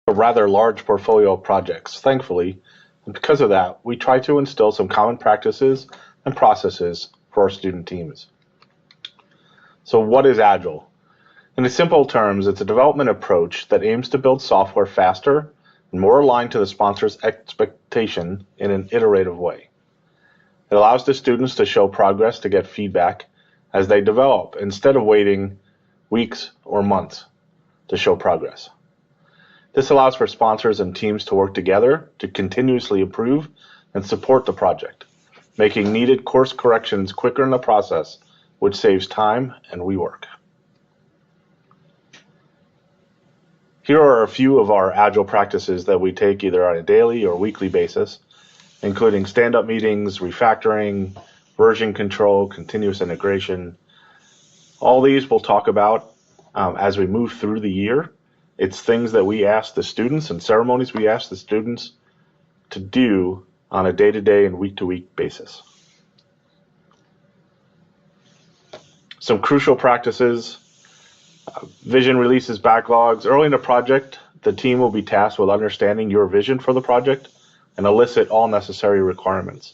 a rather large portfolio of projects, thankfully, and because of that, we try to instill some common practices and processes for our student teams. So what is Agile? In simple terms, it's a development approach that aims to build software faster and more aligned to the sponsor's expectation in an iterative way. It allows the students to show progress to get feedback as they develop instead of waiting weeks or months to show progress. This allows for sponsors and teams to work together to continuously improve and support the project, making needed course corrections quicker in the process, which saves time and rework. Here are a few of our Agile practices that we take either on a daily or weekly basis, including stand-up meetings, refactoring, version control, continuous integration. All these we'll talk about as we move through the year. It's things that we ask the students and ceremonies we ask the students to do on a day-to-day and week-to-week basis. Some crucial practices, vision releases, backlogs. Early in the project, the team will be tasked with understanding your vision for the project and elicit all necessary requirements.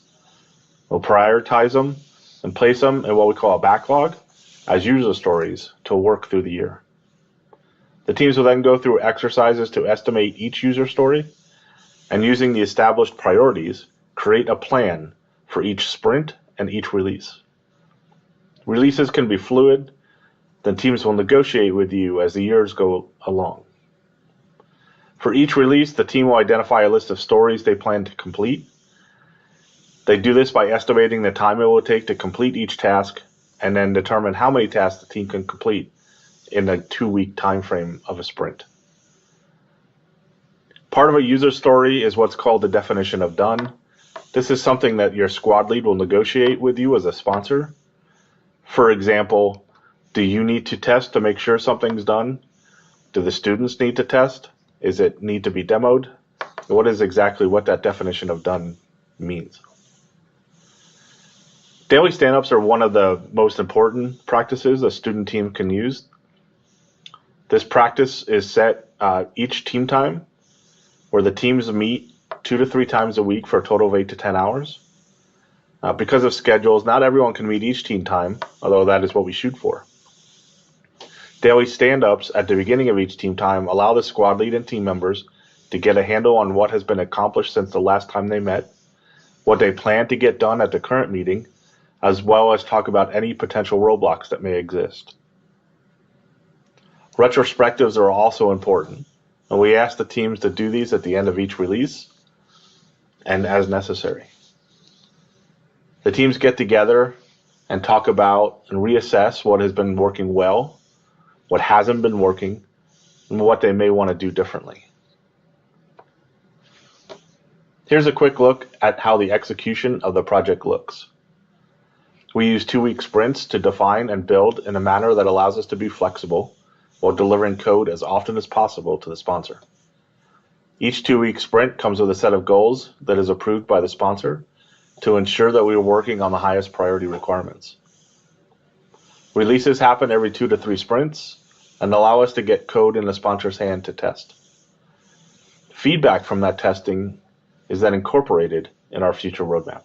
We'll prioritize them and place them in what we call a backlog as user stories to work through the year. The teams will then go through exercises to estimate each user story and, using the established priorities, create a plan for each sprint and each release. Releases can be fluid. Then teams will negotiate with you as the years go along. For each release, the team will identify a list of stories they plan to complete. They do this by estimating the time it will take to complete each task and then determine how many tasks the team can complete in the 2-week time frame of a sprint. Part of a user story is what's called the definition of done. This is something that your squad lead will negotiate with you as a sponsor. For example, do you need to test to make sure something's done? Do the students need to test? Is it need to be demoed? What is exactly what that definition of done means? Daily stand-ups are one of the most important practices a student team can use. This practice is set each team time, where the teams meet 2 to 3 times a week for a total of 8 to 10 hours. Because of schedules, not everyone can meet each team time, although that is what we shoot for. Daily stand-ups at the beginning of each team time allow the squad lead and team members to get a handle on what has been accomplished since the last time they met, what they plan to get done at the current meeting, as well as talk about any potential roadblocks that may exist. Retrospectives are also important, and we ask the teams to do these at the end of each release and as necessary. The teams get together and talk about and reassess what has been working well, what hasn't been working, and what they may want to do differently. Here's a quick look at how the execution of the project looks. We use 2-week sprints to define and build in a manner that allows us to be flexible while delivering code as often as possible to the sponsor. Each 2-week sprint comes with a set of goals that is approved by the sponsor to ensure that we are working on the highest priority requirements. Releases happen every 2 to 3 sprints and allow us to get code in the sponsor's hand to test. Feedback from that testing is then incorporated in our future roadmap.